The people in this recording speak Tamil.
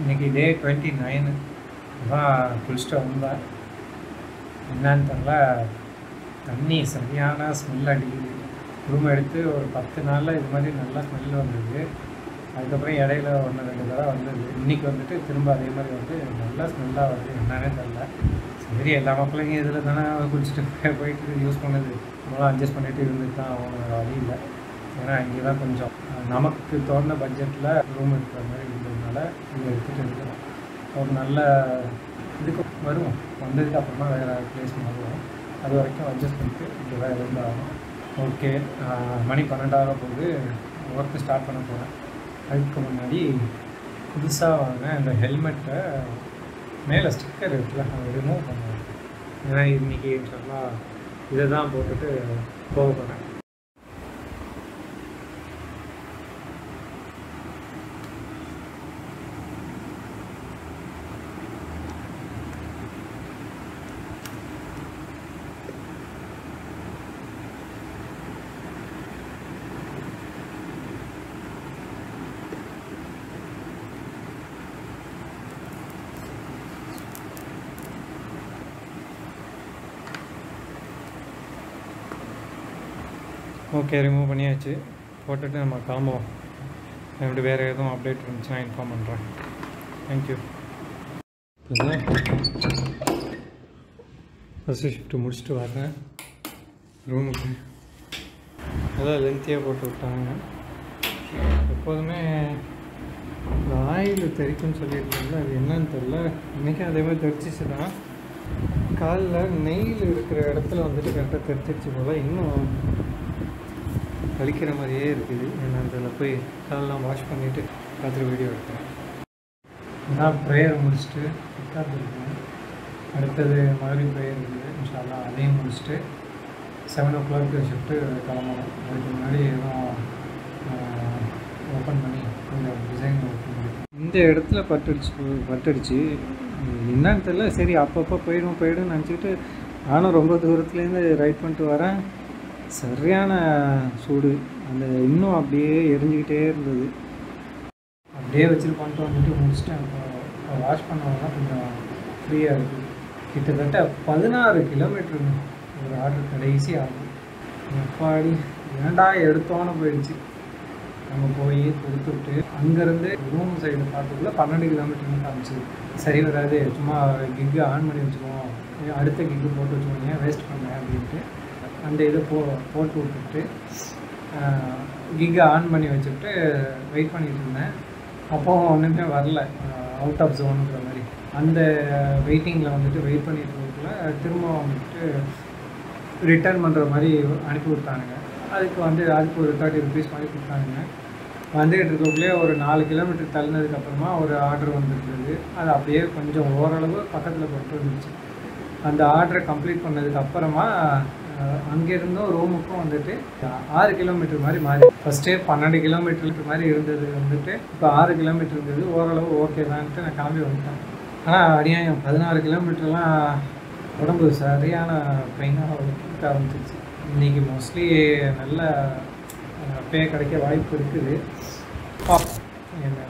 இன்றைக்கி டே 29 தான் குளிச்சுட்டு வந்தேன். என்னன்னு தெரில, தண்ணி சரியான ஸ்மெல் அடிக்குது. ரூம் எடுத்து ஒரு 10 நாளில் இது மாதிரி நல்லா ஸ்மெல் வந்தது. அதுக்கப்புறம் இடையில 1-2 தடவை வந்தது. இன்றைக்கி வந்துட்டு திரும்ப அதே மாதிரி வந்து நல்லா ஸ்மெல்லாக வருது. என்னன்னே தெரில. சரி, எல்லா மக்களையும் இதில் தானே குளிச்சுட்டு போயிட்டு யூஸ் பண்ணுது, நம்மளாம் அட்ஜஸ்ட் பண்ணிட்டு இருந்துட்டு தான் அவங்க வழி இல்லை. ஏன்னா இங்கே தான் கொஞ்சம் நமக்கு தோணுன பட்ஜெட்டில் ரூம் இருக்கிற மாதிரி இருந்ததுனால இதை எடுத்துகிட்டு இருக்கிறோம். ஒரு நல்ல இதுக்கு வருவோம், வந்ததுக்கு அப்புறமா வேறு ப்ளேஸ் வருவோம். அது வரைக்கும் அட்ஜஸ்ட் பண்ணிட்டு இங்கே தான் இருந்தாகும். ஓகே, மணி 12 போகுது. ஒர்க்கு ஸ்டார்ட் பண்ண போகிறேன். அதுக்கு முன்னாடி புதுசாக வாங்க இந்த ஹெல்மெட்டை மேலே ஸ்டிக்கர் இருக்குல்ல, அதை ரிமூவ் பண்ணுவேன். ஏன்னா இன்றைக்கி சொன்னால் இதை தான் போட்டுட்டு போக போகிறேன். ஓகே, ரிமூவ் பண்ணியாச்சு. போட்டுட்டு நம்ம கிளம்புவோம். எப்படி வேறு எதுவும் அப்டேட் இருந்துச்சுன்னா இன்ஃபார்ம் பண்ணுறேன். தேங்க்யூ. ஃபஸ்ட்டு ஷிஃப்ட்டு முடிச்சுட்டு வரேன் ரூமுக்கு. அதான் லென்த்தியாக போட்டு விட்டாங்க. எப்போதுமே இந்த ஆயில் தெரிக்குன்னு சொல்லியிருந்தாங்க, அது என்னன்னு தெரில. இன்றைக்கும் அதே மாதிரி தெரிச்சிச்சு தான். காலில் நெயில் இருக்கிற இடத்துல வந்துட்டு கரெக்டாக தெரிச்சிருச்சு போல். இன்னும் வலிக்கிற மாதிரியே இருக்குது. நான் அதில் போய் காலெலாம் வாஷ் பண்ணிவிட்டு பார்த்துட்டு வீடியோ எடுத்தேன். நான் ப்ரேயர் முடிச்சுட்டு உட்காந்துருக்கேன். அடுத்தது மறுபடியும் ப்ரேயர் இருக்குது. இன்ஷா அல்லாஹ் அதையும் முடிச்சுட்டு 7 o'clock ஷிஃப்ட்டு கிளம்பணும். அதுக்கு முன்னாடி எதுவும் ஓப்பன் பண்ணி கொஞ்சம் டிசைன் ஓப்பன் பண்ணி இந்த இடத்துல பட்டுடுச்சு என்னன்னு தெரியல. சரி, அப்பப்போ போயிடும்னு நினச்சிக்கிட்டு நானும் ரொம்ப தூரத்துலேருந்து ரைட் பண்ணிட்டு வரேன். சரியான சூடு, அந்த இன்னும் அப்படியே எரிஞ்சிக்கிட்டே இருந்தது. அப்படியே வச்சுட்டு பண்ணிட்டு வந்துட்டு முடிச்சுட்டேன். இப்போ வாஷ் பண்ணவங்க கொஞ்சம் ஃப்ரீயாக இருக்குது. கிட்டத்தட்ட 16 கிலோமீட்டருங்க ஒரு ஆர்டர் கடைசி ஆகும். எப்பாடி ஏன்டா எடுத்தோன்னு போயிடுச்சு. நம்ம போய் கொடுத்துட்டு அங்கேருந்து ரூம் சைடு பார்த்துக்குள்ள 12 கிலோமீட்டர்னு காமிச்சிது. சரி வராது, சும்மா கிக்கு ஆன் பண்ணி வச்சுக்குவோம், அடுத்த கிக்கு போட்டு வச்சுக்கோங்க, ஏன் வேஸ்ட் பண்ணேன் அப்படின்ட்டு அந்த இதை போட்டு விட்டுட்டு கிக்கை ஆன் பண்ணி வச்சுட்டு வெயிட் பண்ணிகிட்டு இருந்தேன். அப்போது ஒன்றுமே வரல, அவுட் ஆஃப் ஜோனுன்ற மாதிரி. அந்த வெயிட்டிங்கில் வந்துட்டு வெயிட் பண்ணிட்டு இருக்கக்குள்ள திரும்ப வந்துட்டு ரிட்டர்ன் பண்ணுற மாதிரி அனுப்பி விட்டானுங்க. அதுக்கு ஒரு 30 rupees மாதிரி கொடுத்தானுங்க. வந்துகிட்டு இருக்கக்குள்ளே ஒரு 4 கிலோமீட்டர் தள்ளினதுக்கப்புறமா ஒரு ஆர்டர் வந்துருக்குது. அது அப்படியே கொஞ்சம் ஓரளவு பக்கத்தில் கொண்டு வந்துருச்சு. அந்த ஆர்டரை கம்ப்ளீட் பண்ணதுக்கு அப்புறமா அங்கேருந்தும் ரூமுக்கும் வந்துட்டு 6 கிலோமீட்டர் மாதிரி மாறி. ஃபஸ்ட்டே 12 கிலோமீட்டர் மாதிரி இருந்தது வந்துட்டு இப்போ 6 கிலோமீட்டர் இருந்தது. ஓரளவு ஓகே தான்ட்டு நான் கிளம்பி வந்துட்டேன். ஆனால் அநியாயம் 16 கிலோமீட்டர்லாம் உடம்பு சரியான பெயினாக இருக்க ஆரம்பிச்சிருச்சு. இன்றைக்கி மோஸ்ட்லி நல்ல பே கிடைக்க வாய்ப்பு இருக்குது. பார்ப்போம் என்ன